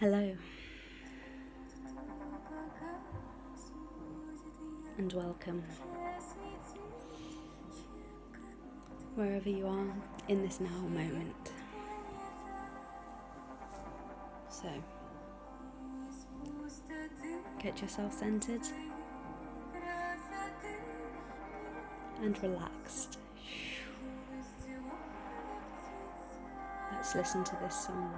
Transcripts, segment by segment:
Hello and welcome wherever you are in this now moment. So, get yourself centered and relaxed. Let's listen to this song.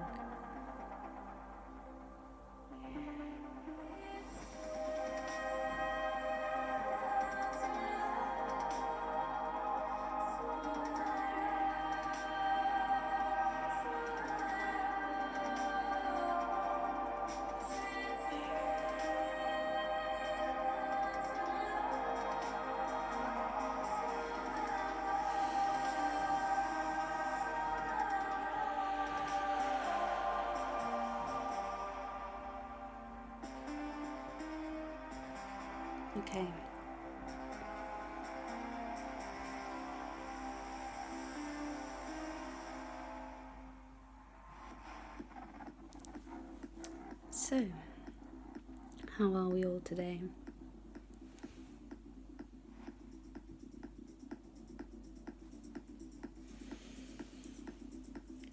Okay. So, how are we all today?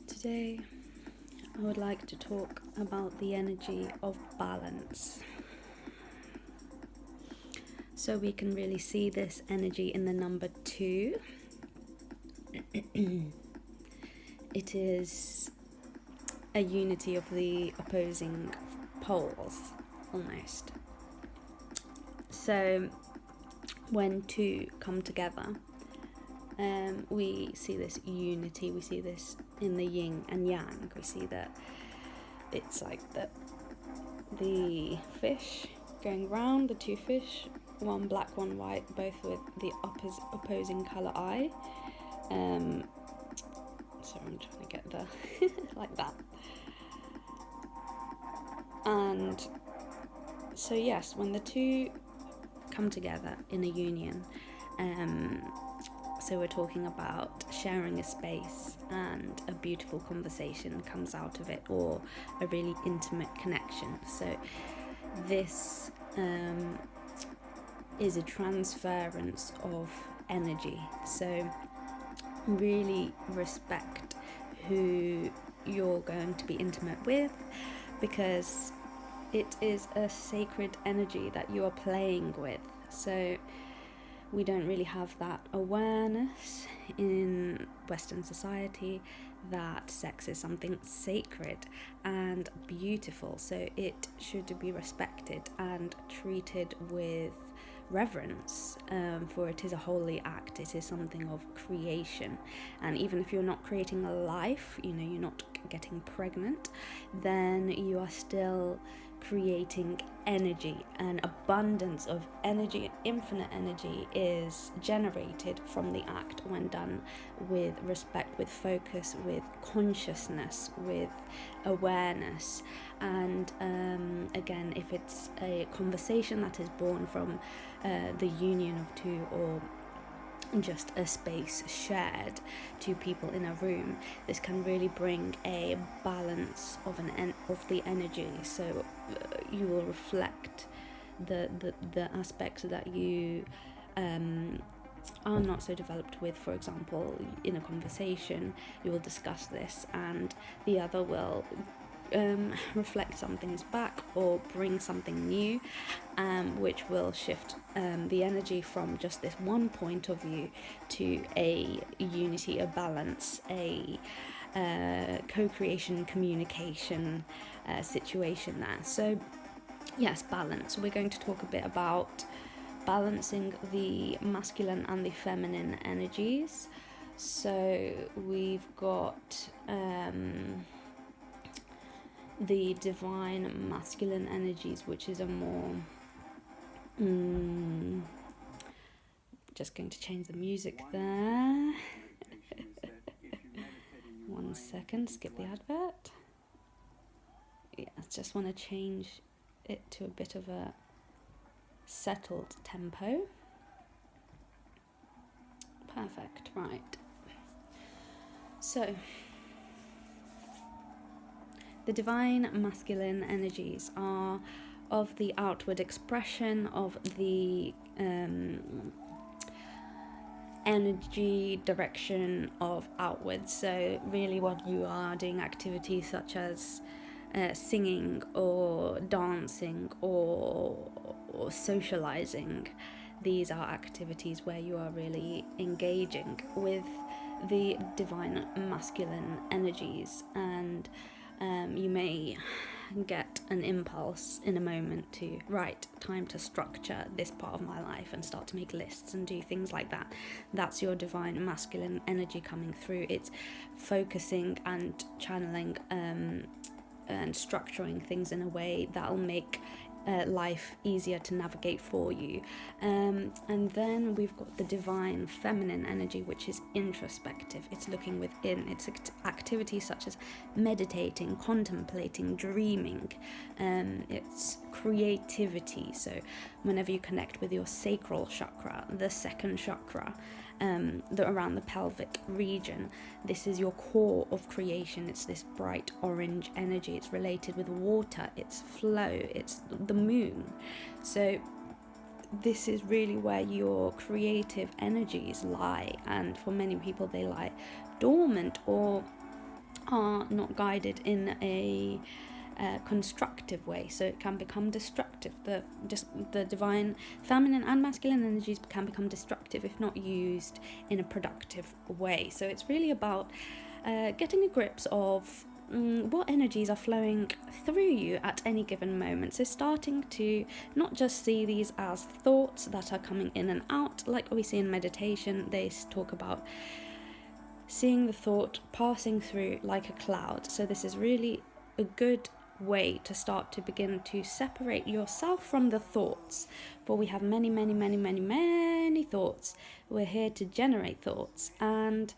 Today, I would like to talk about the energy of balance. So we can really see this energy in the number 2. It is a unity of the opposing poles, almost. So when two come together, we see this unity, we see this in the yin and yang. We see that it's like the fish going round, the two fish, one black, one white, both with the opposing colour eye. So I'm trying to get there, like that. And so yes, when the two come together in a union, so we're talking about sharing a space and a beautiful conversation comes out of it, or a really intimate connection. So this is a transference of energy. So really respect who you're going to be intimate with, because it is a sacred energy that you are playing with. So we don't really have that awareness in Western society that sex is something sacred and beautiful. So it should be respected and treated with reverence, for it is a holy act. It is something of creation, and even if you're not creating a life, you're not getting pregnant, then you are still creating energy. An abundance of energy, infinite energy, is generated from the act when done with respect, with focus, with consciousness, with awareness. And again, if it's a conversation that is born from the union of two, or just a space shared, two people in a room, this can really bring a balance of the energy. So you will reflect the aspects that you are not so developed with. For example, in a conversation, you will discuss this, and the other will reflect some things back or bring something new, which will shift the energy from just this one point of view to a unity, a balance, a co-creation, communication situation there. So yes, balance. We're going to talk a bit about balancing the masculine and the feminine energies. So we've got the divine masculine energies, which is a more just going to change the music there. 1 second, skip the advert. Yeah, just want to change it to a bit of a settled tempo. Perfect, right. So the divine masculine energies are of the outward expression of the energy direction of outwards. So really when you are doing activities such as singing or dancing or socializing, these are activities where you are really engaging with the divine masculine energies, and you may get an impulse in a moment to, right, time to structure this part of my life and start to make lists and do things like that. That's your divine masculine energy coming through. It's focusing and channeling and structuring things in a way that'll make life easier to navigate for you. And then we've got the divine feminine energy, which is introspective. It's looking within. It's activities such as meditating, contemplating, dreaming. It's creativity. So whenever you connect with your sacral chakra, the second chakra, around the pelvic region, this is your core of creation. It's this bright orange energy. It's related with water, it's flow, it's the moon. So this is really where your creative energies lie, and for many people they lie dormant or are not guided in a constructive way, so it can become destructive. The divine feminine and masculine energies can become destructive if not used in a productive way. So it's really about getting a grips of what energies are flowing through you at any given moment. So starting to not just see these as thoughts that are coming in and out, like we see in meditation. They talk about seeing the thought passing through like a cloud. So this is really a good way to start to begin to separate yourself from the thoughts, for we have many thoughts. We're here to generate thoughts, and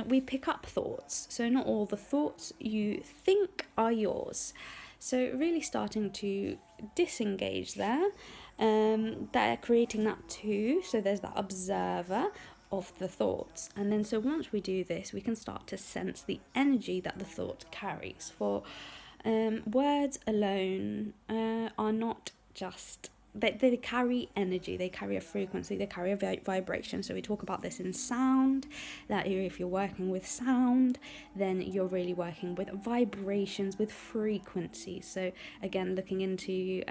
we pick up thoughts, so not all the thoughts you think are yours. So really starting to disengage there. They're creating that too, so there's that observer of the thoughts, and then so once we do this, we can start to sense the energy that the thought carries. For words alone are not just, they carry energy, they carry a frequency, they carry a vibration. So we talk about this in sound, that if you're working with sound, then you're really working with vibrations, with frequencies. So again, looking into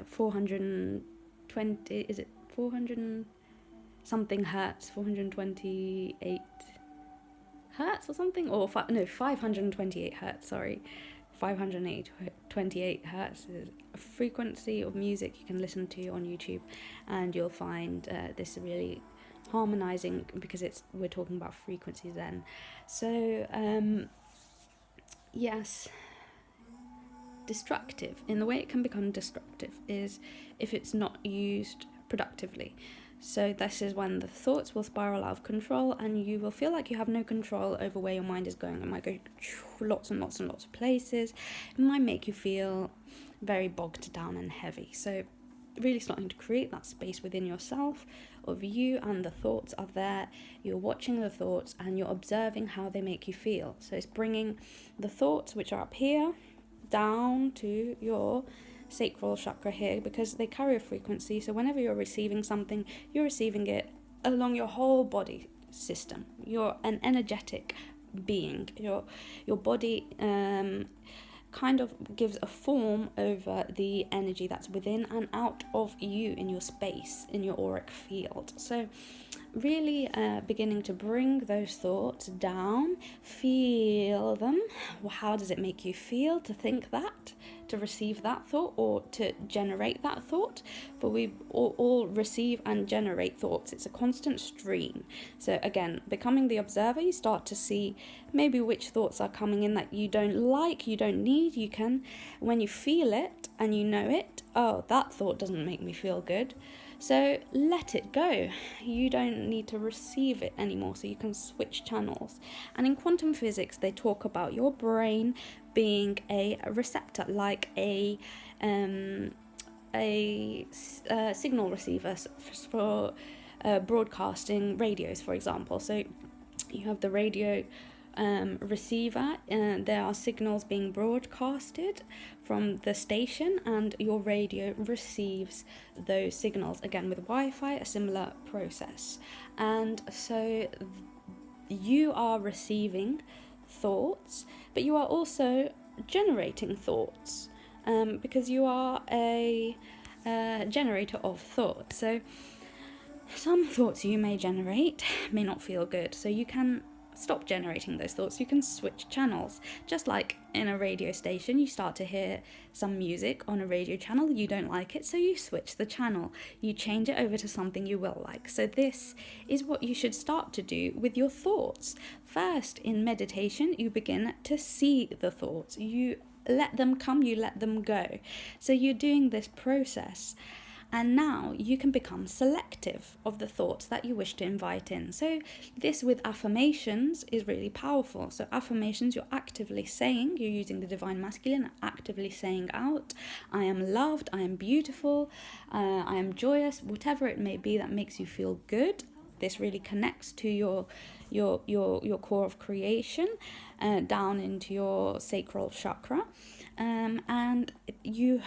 420, is it 400 something hertz, 428 hertz or something, or 528 hertz, sorry, 528 hertz is a frequency of music you can listen to on YouTube, and you'll find this really harmonizing, because we're talking about frequencies then. So yes, destructive, in the way it can become destructive is if it's not used productively. So this is when the thoughts will spiral out of control, and you will feel like you have no control over where your mind is going. It might go lots and lots of places. It might make you feel very bogged down and heavy. So really starting to create that space within yourself of you and the thoughts are there. You're watching the thoughts and you're observing how they make you feel. So it's bringing the thoughts, which are up here, down to your sacral chakra here, because they carry a frequency. So whenever you're receiving something, you're receiving it along your whole body system. You're an energetic being. Your body kind of gives a form over the energy that's within and out of you, in your space, in your auric field. So really beginning to bring those thoughts down, feel them. How does it make you feel to think that, to receive that thought, or to generate that thought? For we all receive and generate thoughts. It's a constant stream. So again, becoming the observer, you start to see maybe which thoughts are coming in that you don't like, you don't need. You can, when you feel it and you know it, oh, that thought doesn't make me feel good, so let it go. You don't need to receive it anymore, so you can switch channels. And in quantum physics, they talk about your brain being a receptor, like a signal receiver for broadcasting radios, for example. So you have the radio receiver. There are signals being broadcasted from the station, and your radio receives those signals, again with Wi-Fi, a similar process. And so you are receiving thoughts, but you are also generating thoughts, because you are a generator of thought. So some thoughts you may generate may not feel good, so you can stop generating those thoughts. You can switch channels. Just like in a radio station, you start to hear some music on a radio channel, you don't like it, so you switch the channel. You change it over to something you will like. So this is what you should start to do with your thoughts. First, in meditation, you begin to see the thoughts. You let them come, you let them go. So you're doing this process. And now you can become selective of the thoughts that you wish to invite in. So this with affirmations is really powerful. So affirmations, you're actively saying, you're using the divine masculine, actively saying out, I am loved, I am beautiful, I am joyous, whatever it may be that makes you feel good. This really connects to your core of creation, down into your sacral chakra. And you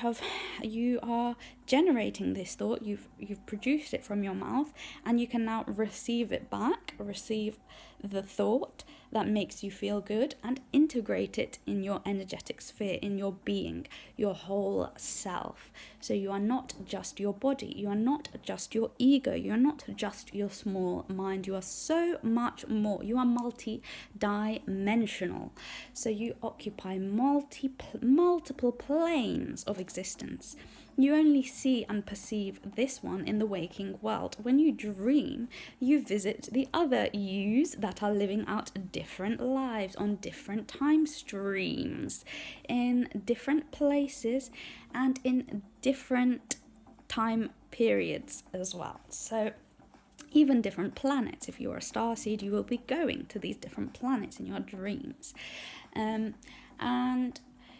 are generating this thought, you've produced it from your mouth, and you can now receive it back, receive the thought that makes you feel good, and integrate it in your energetic sphere, in your being, your whole self. So you are not just your body, you are not just your ego, you are not just your small mind, you are so much more. You are multi-dimensional. So you occupy multiple planes of existence. You only see and perceive this one in the waking world. When you dream, you visit the other yous that are living out different lives on different time streams, in different places, and in different time periods as well. So even different planets. If you're a starseed, you will be going to these different planets in your dreams. And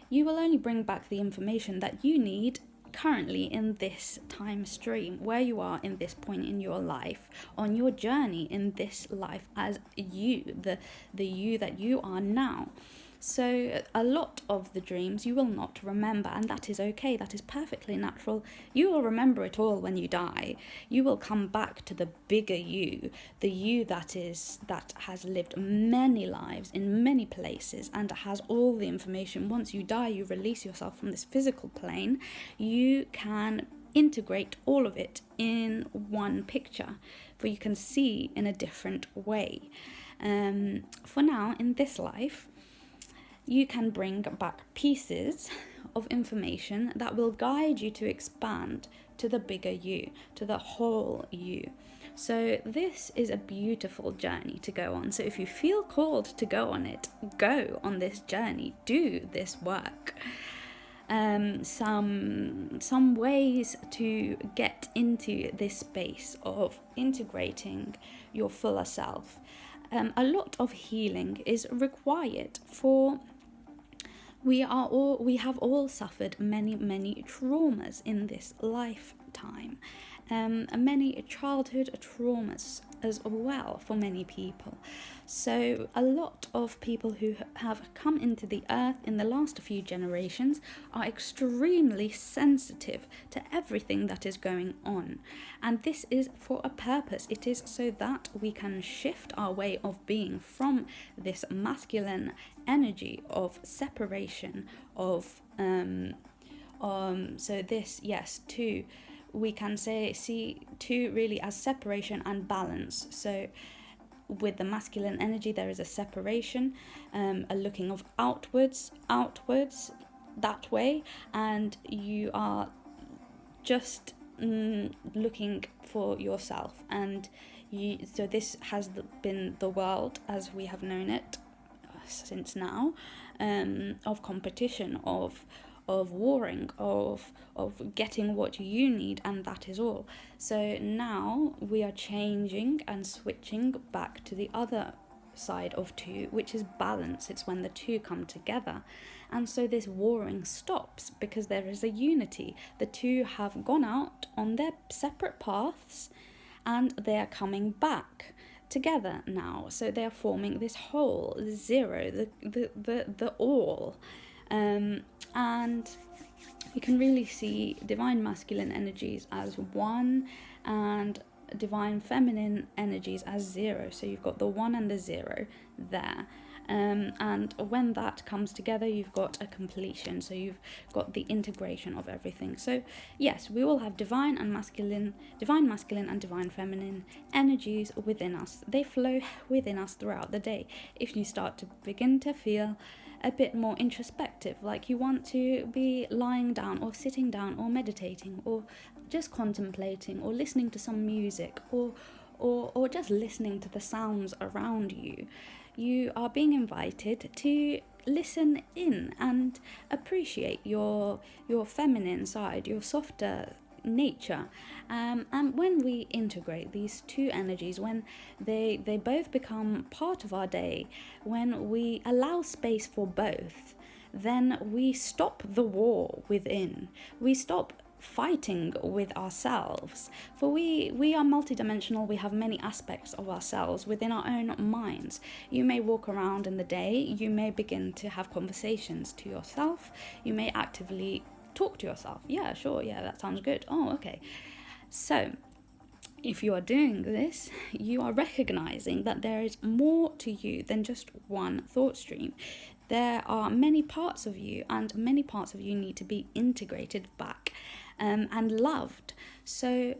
you will only bring back the information that you need currently in this time stream, where you are in this point in your life, on your journey in this life as you, the you that you are now. So a lot of the dreams you will not remember, and that is okay, that is perfectly natural. You will remember it all when you die. You will come back to the bigger you, the you that has lived many lives in many places and has all the information. Once you die, you release yourself from this physical plane. You can integrate all of it in one picture, for you can see in a different way. For now, in this life, you can bring back pieces of information that will guide you to expand to the bigger you, to the whole you. So this is a beautiful journey to go on. So if you feel called to go on it, go on this journey, do this work. Some ways to get into this space of integrating your fuller self. A lot of healing is required, for we have all suffered many traumas in this lifetime, many childhood traumas as well for many people. So a lot of people who have come into the earth in the last few generations are extremely sensitive to everything that is going on, and this is for a purpose. It is so that we can shift our way of being from this masculine energy of separation, of so this, yes, too, we can see two really as separation and balance. So with the masculine energy, there is a separation, a looking of outwards that way, and you are just looking for yourself. And so this has been the world as we have known it since now, of competition, of warring, of getting what you need, and that is all. So now we are changing and switching back to the other side of two, which is balance. It's when the two come together, and so this warring stops because there is a unity. The two have gone out on their separate paths, and they are coming back together now. So they are forming this whole, the zero, the all. And you can really see divine masculine energies as one and divine feminine energies as zero. So you've got the one and the zero there. And when that comes together, you've got a completion. So you've got the integration of everything. So yes, we all have divine masculine and divine feminine energies within us. They flow within us throughout the day. If you start to begin to feel a bit more introspective, like you want to be lying down or sitting down or meditating or just contemplating or listening to some music or just listening to the sounds around you, you are being invited to listen in and appreciate your feminine side, your softer nature. And when we integrate these two energies, when they both become part of our day, when we allow space for both, then we stop the war within. We stop fighting with ourselves, for we are multidimensional. We have many aspects of ourselves within our own minds. You may walk around in the day, you may begin to have conversations to yourself, you may actively talk to yourself. Yeah, sure, yeah, that sounds good. Oh, okay. So if you are doing this, you are recognizing that there is more to you than just one thought stream. There are many parts of you, and many parts of you need to be integrated back and loved. So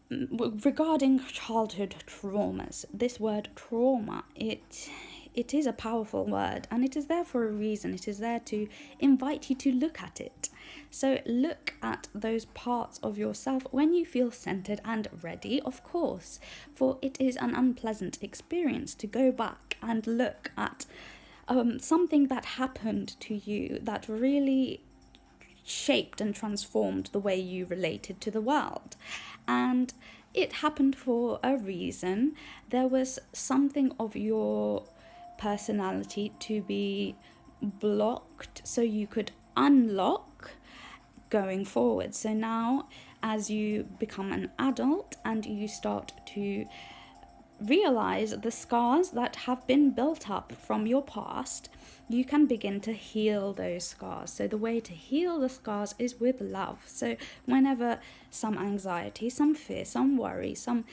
regarding childhood traumas, this word trauma, it is a powerful word, and it is there for a reason. It is there to invite you to look at it. So look at those parts of yourself when you feel centered and ready, of course, for it is an unpleasant experience to go back and look at something that happened to you that really shaped and transformed the way you related to the world. And it happened for a reason. There was something of your personality to be blocked so you could unlock going forward. So now, as you become an adult and you start to realize the scars that have been built up from your past, you can begin to heal those scars. So the way to heal the scars is with love. So whenever some anxiety, some fear, some worry, some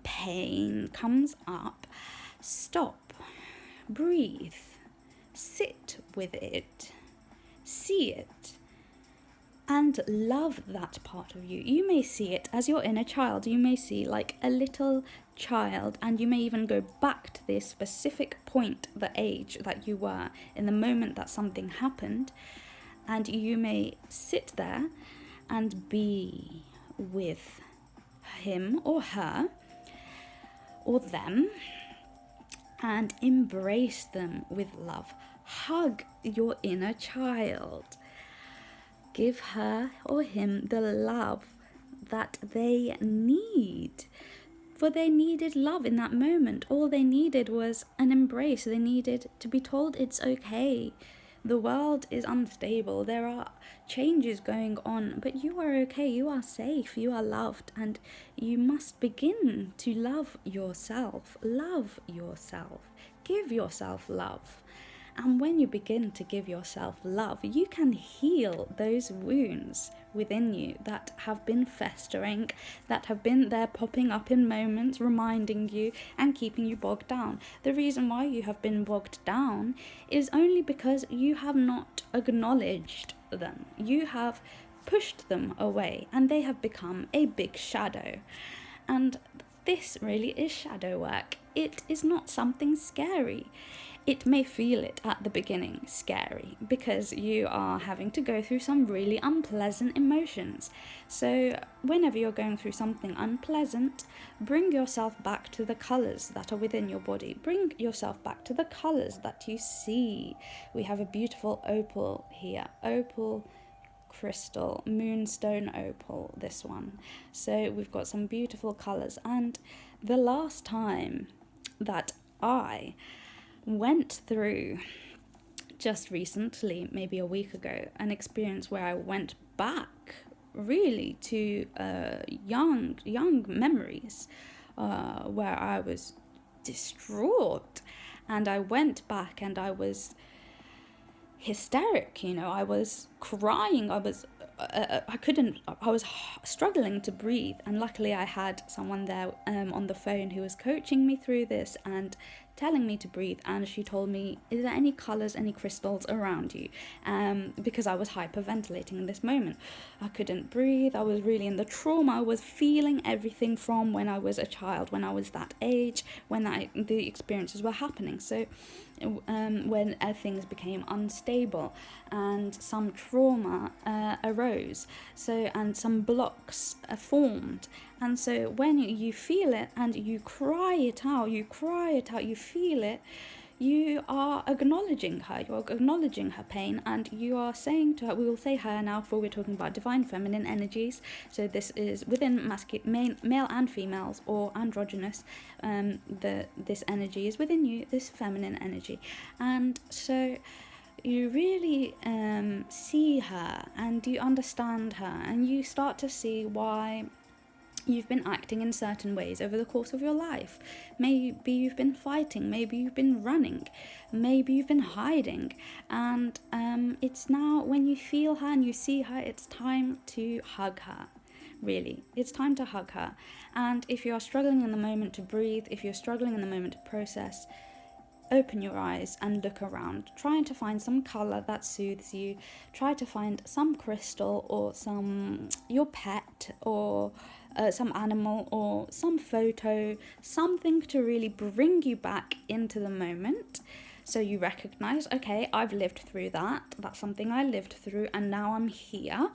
pain comes up, stop, breathe, sit with it, see it, and love that part of you. You may see it as your inner child. You may see like a little child, and you may even go back to this specific point, the age that you were in the moment that something happened, and you may sit there and be with him or her or them and embrace them with love. Hug your inner child. Give her or him the love that they need. For they needed love in that moment. All they needed was an embrace. They needed to be told it's okay. The world is unstable. There are changes going on, but you are okay. You are safe. You are loved. And you must begin to love yourself. Love yourself. Give yourself love. And when you begin to give yourself love, you can heal those wounds within you that have been festering, that have been there popping up in moments, reminding you and keeping you bogged down. The reason why you have been bogged down is only because you have not acknowledged them. You have pushed them away, and they have become a big shadow. And this really is shadow work. It is not something scary. It may feel it at the beginning scary because you are having to go through some really unpleasant emotions. So whenever you're going through something unpleasant, bring yourself back to the colours that are within your body. Bring yourself back to the colours that you see. We have a beautiful opal here. Opal crystal, moonstone opal, this one. So we've got some beautiful colours. And the last time that I went through, just recently, maybe a week ago, an experience where I went back really to young memories where I was distraught, and I went back and I was hysteric, I was crying, I was struggling to breathe, and luckily I had someone there on the phone who was coaching me through this and telling me to breathe, and she told me, is there any colours, any crystals around you? Because I was hyperventilating in this moment. I couldn't breathe, I was really in the trauma, I was feeling everything from when I was a child, when I was that age, when the experiences were happening. So when things became unstable and some trauma arose, and some blocks formed, and so when you feel it and you cry it out, you feel it, you are acknowledging her, you're acknowledging her pain, and you are saying to her, we will say her now, for we're talking about divine feminine energies, so this is within male and females, or androgynous, this energy is within you, this feminine energy, and so you really see her, and you understand her, and you start to see why you've been acting in certain ways over the course of your life. Maybe you've been fighting, maybe you've been running, maybe you've been hiding, and it's now, when you feel her and you see her, it's time to hug her. Really, it's time to hug her. And if you are struggling in the moment to breathe, if you're struggling in the moment to process, open your eyes and look around, trying to find some colour that soothes you. Try to find some crystal, or your pet, or some animal, or some photo, something to really bring you back into the moment, so you recognize, okay, I've lived through that, that's something I lived through, and now I'm here.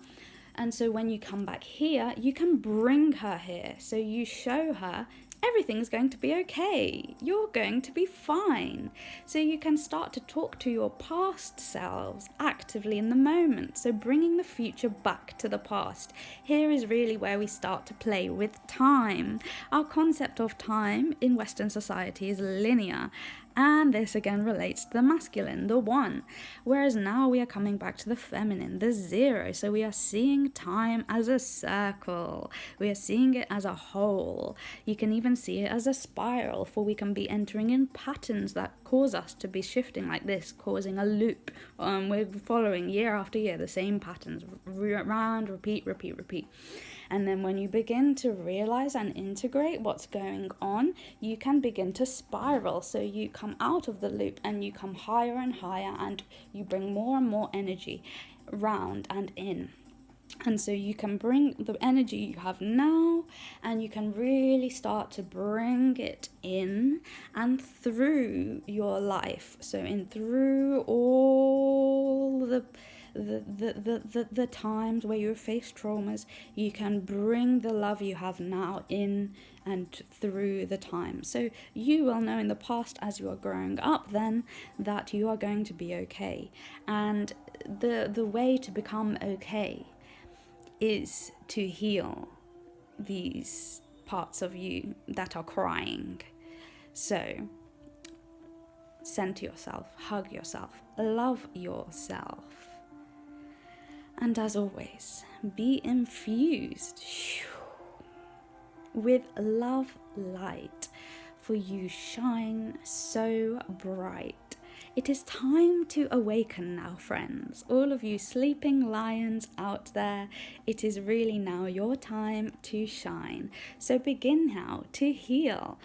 And so when you come back here, you can bring her here, so you show her everything's going to be okay, you're going to be fine. So you can start to talk to your past selves actively in the moment, so bringing the future back to the past. Here is really where we start to play with time. Our concept of time in Western society is linear, and this again relates to the masculine, the one, whereas now we are coming back to the feminine, the zero. So we are seeing time as a circle, we are seeing it as a whole. You can even see it as a spiral, for we can be entering in patterns that cause us to be shifting like this, causing a loop. We're following year after year the same patterns, round, repeat. And then when you begin to realize and integrate what's going on, you can begin to spiral. So you come out of the loop and you come higher and higher, and you bring more and more energy round and in. And so you can bring the energy you have now, and you can really start to bring it in and through your life. So in through all the times where you face traumas, you can bring the love you have now in and through the time. So you will know in the past, as you are growing up then, that you are going to be okay. And the way to become okay is to heal these parts of you that are crying. So center yourself, hug yourself, love yourself. And as always, be infused with love light, for you shine so bright. It is time to awaken now, friends. All of you sleeping lions out there, it is really now your time to shine. So begin now to heal.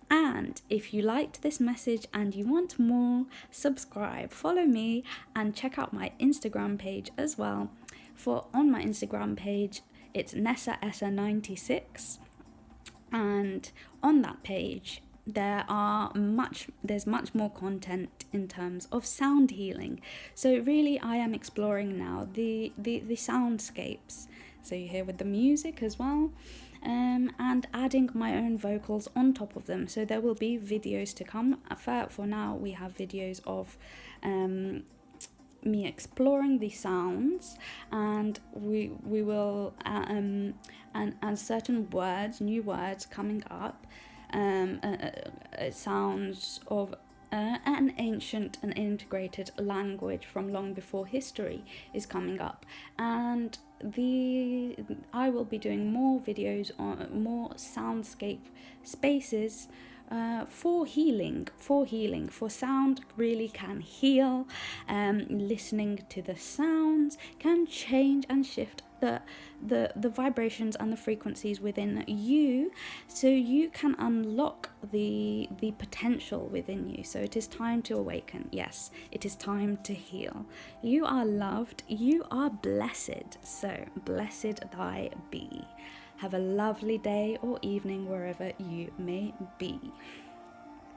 And if you liked this message and you want more, subscribe, follow me, and check out my Instagram page as well. For on my Instagram page, it's NessaEssa96, and on that page there's much more content in terms of sound healing. So really I am exploring now the soundscapes, so you hear with the music as well, and adding my own vocals on top of them. So there will be videos to come. For now we have videos of me exploring the sounds, and we will and certain words, new words coming up, sounds of an ancient and integrated language from long before history is coming up, and I will be doing more videos on more soundscape spaces for healing. For sound really can heal. Listening to the sounds can change and shift the vibrations and the frequencies within you, so you can unlock the potential within you. So it is time to awaken. Yes, it is time to heal. You are loved, you are blessed, so blessed thy be. Have a lovely day or evening wherever you may be.